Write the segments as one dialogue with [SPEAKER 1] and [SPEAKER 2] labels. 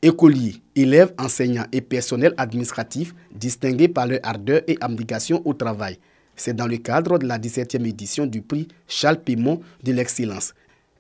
[SPEAKER 1] Écoliers, élèves, enseignants et personnel administratif distingués par leur ardeur et abnégation au travail. C'est dans le cadre de la 17e édition du prix Charles Pémon de l'excellence.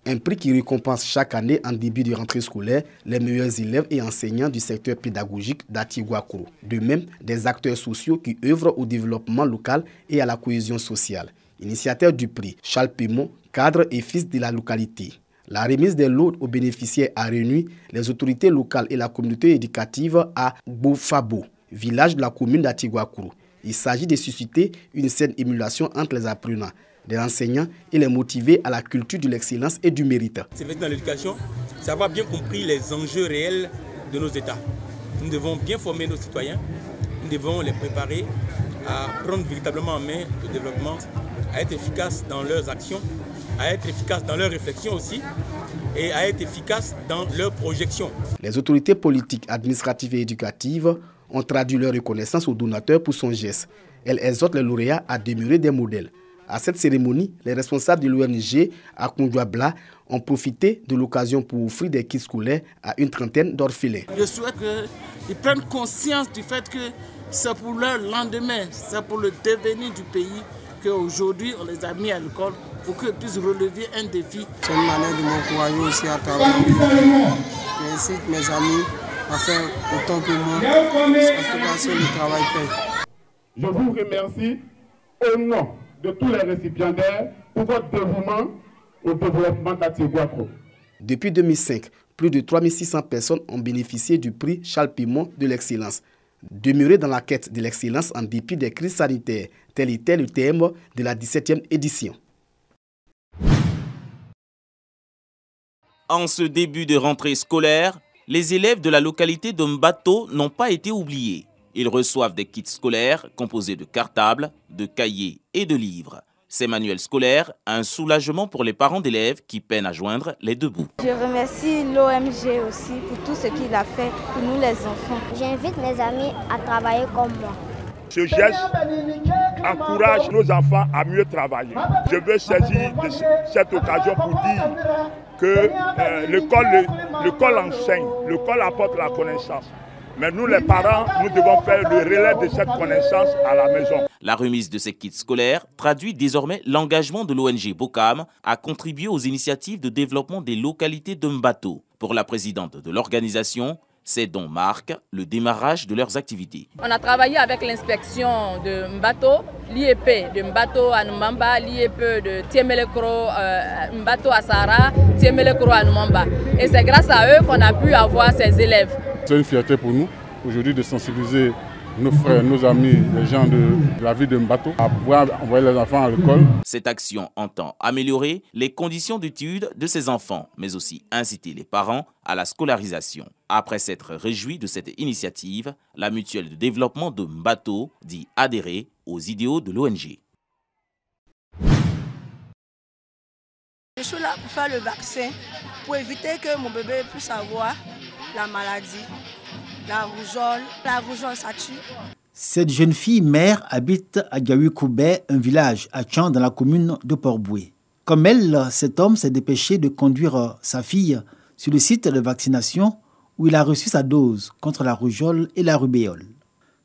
[SPEAKER 1] Un prix qui récompense chaque année en début de rentrée scolaire les meilleurs élèves et enseignants du secteur pédagogique d'Atigua-Kourou. De même, des acteurs sociaux qui œuvrent au développement local et à la cohésion sociale. Initiateur du prix, Charles Pémon, cadre et fils de la localité. La remise des lots aux bénéficiaires a réuni les autorités locales et la communauté éducative à Bofabo, village de la commune d'Atigua-Kourou. Il s'agit de susciter une saine émulation entre les apprenants, les enseignants et les motiver à la culture de l'excellence et du mérite.
[SPEAKER 2] C'est dans l'éducation, c'est avoir bien compris les enjeux réels de nos États. Nous devons bien former nos citoyens, nous devons les préparer à prendre véritablement en main le développement, à être efficaces dans leurs actions, à être efficaces dans leurs réflexions aussi et à être efficaces dans leurs projections.
[SPEAKER 1] Les autorités politiques, administratives et éducatives ont traduit leur reconnaissance aux donateurs pour son geste. Elles exhortent les lauréats à demeurer des modèles. À cette cérémonie, les responsables de l'ONG à Kondouabla ont profité de l'occasion pour offrir des kits scolaires à une trentaine d'orphelins.
[SPEAKER 3] Je souhaite qu'ils prennent conscience du fait que c'est pour leur lendemain, c'est pour le devenir du pays qu'aujourd'hui on les a mis à l'école pour qu'ils puissent relever un défi.
[SPEAKER 4] C'est une manière de m'encourager aussi à travailler. J'incite mes amis à faire autant que moi. En tout cas, c'est le travail paye.
[SPEAKER 5] Je vous remercie au nom de tous les récipiendaires pour votre dévouement au développement d'Atigua-Kourou.
[SPEAKER 1] Depuis 2005, plus de 3600 personnes ont bénéficié du prix Charles Pémon de l'excellence. Demeurer dans la quête de l'excellence en dépit des crises sanitaires, tel était le thème de la 17e édition.
[SPEAKER 6] En ce début de rentrée scolaire, les élèves de la localité de Mbato n'ont pas été oubliés. Ils reçoivent des kits scolaires composés de cartables, de cahiers et de livres. Ces manuels scolaires, un soulagement pour les parents d'élèves qui peinent à joindre les deux bouts.
[SPEAKER 7] Je remercie l'OMG aussi pour tout ce qu'il a fait pour nous les enfants.
[SPEAKER 8] J'invite mes amis à travailler comme moi.
[SPEAKER 5] Ce geste encourage nos enfants à mieux travailler. Je veux saisir de cette occasion pour dire que l'école enseigne, l'école apporte la connaissance. Mais nous, les parents, nous devons faire le relais de cette connaissance à la maison.
[SPEAKER 6] La remise de ces kits scolaires traduit désormais l'engagement de l'ONG Bocam à contribuer aux initiatives de développement des localités de Mbato. Pour la présidente de l'organisation, ces dons marquent le démarrage de leurs activités.
[SPEAKER 9] On a travaillé avec l'inspection de Mbato, l'IEP de Mbato à Numamba, l'IEP de Tiemelekro, Mbato à Sahara, Tiemelekro à Numamba. Et c'est grâce à eux qu'on a pu avoir ces élèves.
[SPEAKER 5] C'est une fierté pour nous aujourd'hui de sensibiliser nos frères, nos amis, les gens de la ville de Mbato à pouvoir envoyer les enfants à l'école.
[SPEAKER 6] Cette action entend améliorer les conditions d'études de ces enfants, mais aussi inciter les parents à la scolarisation. Après s'être réjoui de cette initiative, la mutuelle de développement de Mbato dit adhérer aux idéaux de l'ONG.
[SPEAKER 10] Je suis là pour faire le vaccin, pour éviter que mon bébé puisse avoir la maladie, la rougeole, ça tue.
[SPEAKER 11] Cette jeune fille mère habite à Gaoui-Koubé, un village à Tchan dans la commune de Port-Boué. Comme elle, cet homme s'est dépêché de conduire sa fille sur le site de vaccination où il a reçu sa dose contre la rougeole et la rubéole.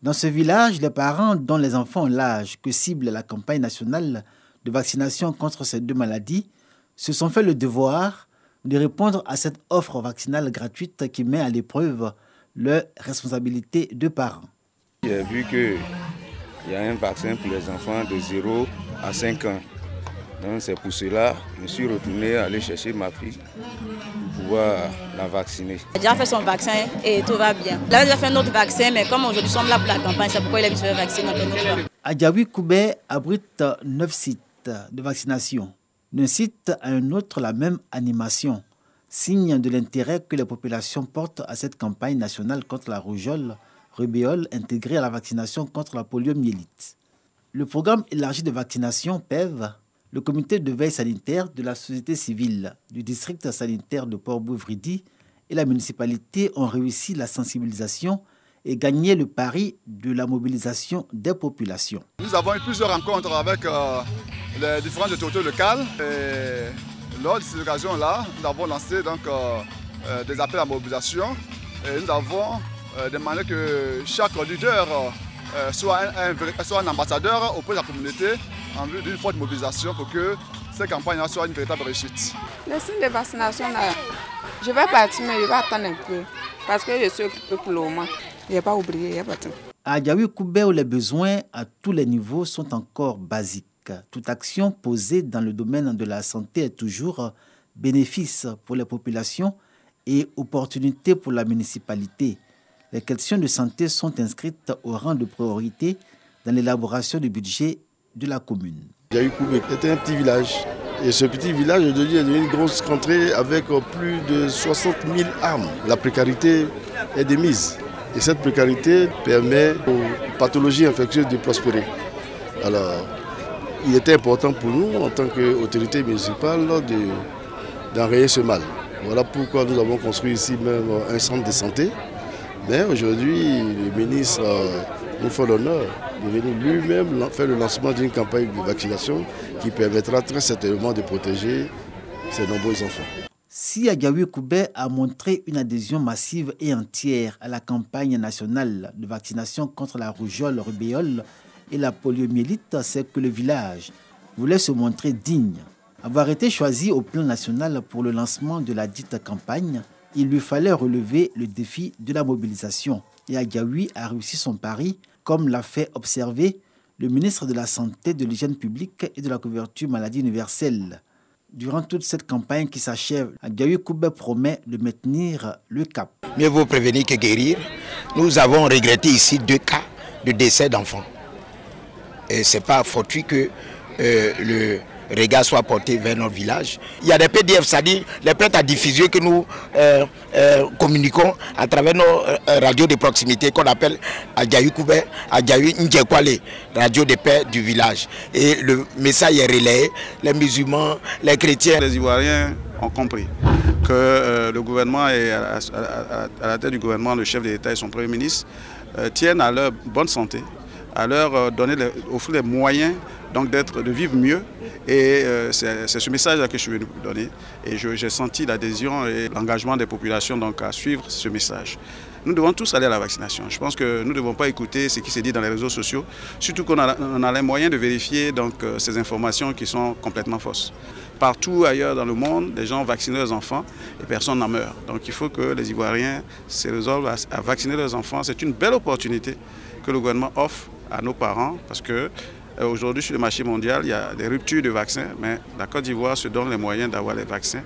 [SPEAKER 11] Dans ce village, les parents dont les enfants ont l'âge que cible la campagne nationale de vaccination contre ces deux maladies se sont fait le devoir de répondre à cette offre vaccinale gratuite qui met à l'épreuve leur responsabilité de parents.
[SPEAKER 12] J'ai vu qu'il y a un vaccin pour les enfants de 0 à 5 ans. Donc c'est pour cela que je suis retourné aller chercher ma fille pour pouvoir la vacciner.
[SPEAKER 13] Il a déjà fait son vaccin et tout va bien. Il a déjà fait un autre vaccin, mais comme aujourd'hui nous sommes là pour la campagne, c'est pourquoi il a mis se faire vacciner.
[SPEAKER 11] Gaoui-Koubé abrite 9 sites de vaccination. D'un site à un autre, la même animation, signe de l'intérêt que les populations portent à cette campagne nationale contre la rougeole, rubéole intégrée à la vaccination contre la poliomyélite. Le programme élargi de vaccination PEV, le comité de veille sanitaire de la société civile du district sanitaire de Port-Boué-Vridi et la municipalité ont réussi la sensibilisation et gagné le pari de la mobilisation des populations.
[SPEAKER 14] Nous avons eu plusieurs rencontres avec les différentes autorités locales et lors de ces occasions-là, nous avons lancé donc, des appels à mobilisation Et nous avons demandé que chaque leader soit un ambassadeur auprès de la communauté en vue d'une forte mobilisation pour que cette campagne soit une véritable réussite.
[SPEAKER 15] Le signe de vaccination, je vais partir, mais je vais attendre un peu parce que je suis occupé pour le moment. Je n'ai pas oublié, il n'y a pas de temps.
[SPEAKER 11] À Adjawi-Koubé, où les besoins à tous les niveaux sont encore basiques, toute action posée dans le domaine de la santé est toujours bénéfice pour les populations et opportunité pour la municipalité. Les questions de santé sont inscrites au rang de priorité dans l'élaboration du budget de la commune.
[SPEAKER 16] Adjawi-Koubé était un petit village. Et ce petit village est devenu une grosse contrée avec plus de 60 000 âmes. La précarité est de mise. Et cette précarité permet aux pathologies infectieuses de prospérer. Alors, il était important pour nous, en tant qu'autorité municipale, d'enrayer ce mal. Voilà pourquoi nous avons construit ici même un centre de santé. Mais aujourd'hui, le ministre nous fait l'honneur de venir lui-même faire le lancement d'une campagne de vaccination qui permettra très certainement de protéger ces nombreux enfants.
[SPEAKER 11] Si Adjawi-Koubé a montré une adhésion massive et entière à la campagne nationale de vaccination contre la rougeole, rubéole et la poliomyélite, c'est que le village voulait se montrer digne. Avoir été choisi au plan national pour le lancement de la dite campagne, il lui fallait relever le défi de la mobilisation. Et Adjawi a réussi son pari, comme l'a fait observer le ministre de la Santé, de l'Hygiène publique et de la couverture maladie universelle. Durant toute cette campagne qui s'achève, Adjawi-Koubé promet de maintenir le cap.
[SPEAKER 17] Mieux vaut prévenir que guérir. Nous avons regretté ici 2 cas de décès d'enfants. Et ce n'est pas fortuit que le regard soit porté vers notre village. Il y a des PDF, c'est-à-dire les prêts à diffuser que nous communiquons à travers nos radios de proximité qu'on appelle Adjawi-Koubé, Adjawi-Ndjekwale, radio de paix du village. Et le message est relayé, les musulmans, les chrétiens.
[SPEAKER 18] Les Ivoiriens ont compris que le gouvernement et à la tête du gouvernement, le chef de l'État et son Premier ministre tiennent à leur bonne santé, à leur offrir les moyens donc de vivre mieux. Et c'est ce message-là que je suis venu donner. Et j'ai senti l'adhésion et l'engagement des populations donc, à suivre ce message. Nous devons tous aller à la vaccination. Je pense que nous ne devons pas écouter ce qui se dit dans les réseaux sociaux, surtout qu'on a les moyens de vérifier donc, ces informations qui sont complètement fausses. Partout ailleurs dans le monde, les gens vaccinent leurs enfants et personne n'en meurt. Donc il faut que les Ivoiriens se résolvent à vacciner leurs enfants. C'est une belle opportunité que le gouvernement offre à nos parents parce que aujourd'hui, sur le marché mondial, il y a des ruptures de vaccins, mais la Côte d'Ivoire se donne les moyens d'avoir les vaccins.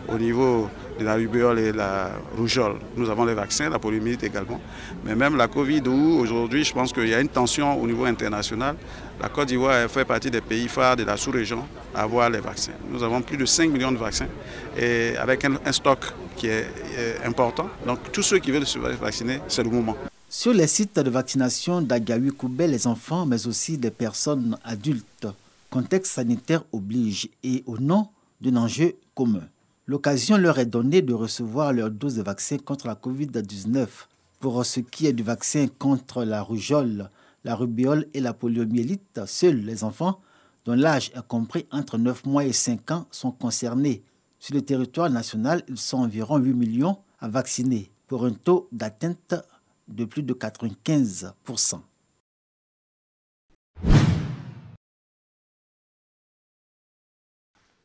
[SPEAKER 18] Au niveau de la rubéole et la rougeole, nous avons les vaccins, la poliomyélite également. Mais même la Covid, où aujourd'hui, je pense qu'il y a une tension au niveau international, la Côte d'Ivoire fait partie des pays phares de la sous-région à avoir les vaccins. Nous avons plus de 5 millions de vaccins, et avec un stock qui est important. Donc tous ceux qui veulent se vacciner, c'est le moment.
[SPEAKER 11] Sur les sites de vaccination d'Adjawi-Koubé, les enfants, mais aussi des personnes adultes, contexte sanitaire oblige et au nom d'un enjeu commun. L'occasion leur est donnée de recevoir leur dose de vaccin contre la Covid-19. Pour ce qui est du vaccin contre la rougeole, la rubéole et la poliomyélite, seuls les enfants, dont l'âge est compris entre 9 mois et 5 ans, sont concernés. Sur le territoire national, ils sont environ 8 millions à vacciner, pour un taux d'atteinte de plus de 95%.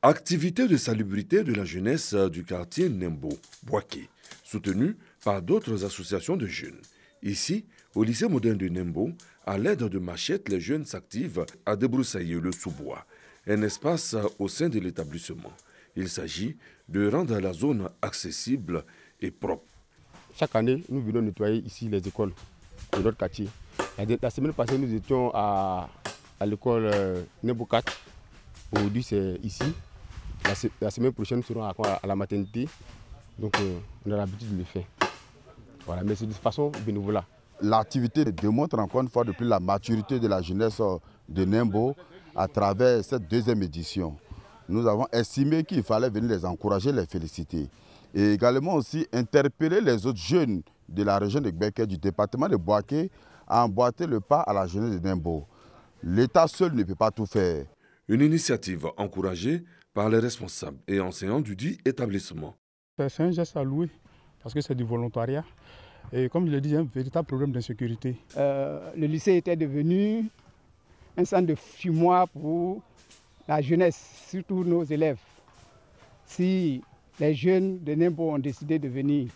[SPEAKER 19] Activité de salubrité de la jeunesse du quartier Nembo, Boaké, soutenue par d'autres associations de jeunes. Ici, au lycée moderne de Nembo, à l'aide de machettes, les jeunes s'activent à débroussailler le sous-bois, un espace au sein de l'établissement. Il s'agit de rendre la zone accessible et propre.
[SPEAKER 20] Chaque année, nous venons nettoyer ici les écoles de notre quartier. La semaine passée, nous étions à l'école Nembo 4. Aujourd'hui, c'est ici. La semaine prochaine, nous serons à la maternité. Donc, on a l'habitude de le faire. Voilà, mais c'est de façon bénévole.
[SPEAKER 21] L'activité démontre encore une fois depuis la maturité de la jeunesse de Nembo à travers cette deuxième édition. Nous avons estimé qu'il fallait venir les encourager, les féliciter. Et également aussi interpeller les autres jeunes de la région de Gbeke, du département de Boaké, à emboîter le pas à la jeunesse de Nembo. L'État seul ne peut pas tout faire.
[SPEAKER 19] Une initiative encouragée par les responsables et enseignants du dit établissement.
[SPEAKER 22] C'est un geste à louer
[SPEAKER 2] parce que c'est du volontariat. Et comme je le dis, il y a un véritable problème d'insécurité.
[SPEAKER 22] Le lycée était devenu un centre de fumoir pour la jeunesse, surtout nos élèves. Si les jeunes de Nembo ont décidé de venir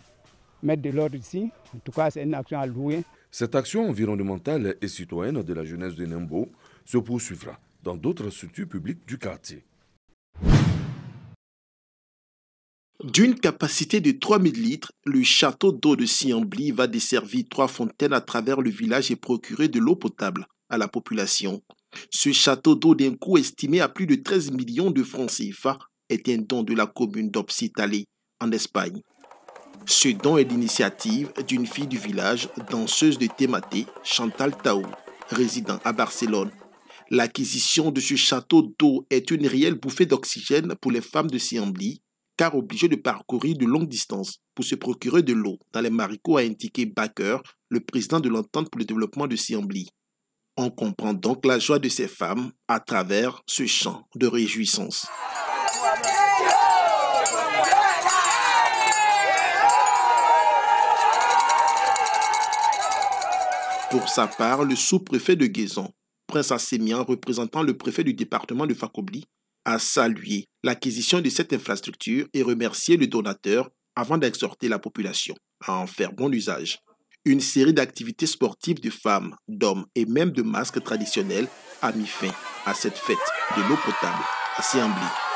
[SPEAKER 22] mettre de l'ordre ici, en tout cas c'est une action à louer.
[SPEAKER 19] Cette action environnementale et citoyenne de la jeunesse de Nembo se poursuivra dans d'autres structures publiques du quartier.
[SPEAKER 23] D'une capacité de 3000 litres, le château d'eau de Siambli va desservir 3 fontaines à travers le village et procurer de l'eau potable à la population. Ce château d'eau d'un coût estimé à plus de 13 millions de francs CFA est un don de la commune d'Hospitalet en Espagne. Ce don est l'initiative d'une fille du village, danseuse de Thématé, Chantal Taou, résidant à Barcelone. L'acquisition de ce château d'eau est une réelle bouffée d'oxygène pour les femmes de Siambli, car obligées de parcourir de longues distances pour se procurer de l'eau dans les marigots, a indiqué Baker, le président de l'entente pour le développement de Siambli. On comprend donc la joie de ces femmes à travers ce chant de réjouissance. Pour sa part, le sous-préfet de Guézon, Prince Assémian, représentant le préfet du département de Fakobli, a salué l'acquisition de cette infrastructure et remercié le donateur avant d'exhorter la population à en faire bon usage. Une série d'activités sportives de femmes, d'hommes et même de masques traditionnels a mis fin à cette fête de l'eau potable à Siambli.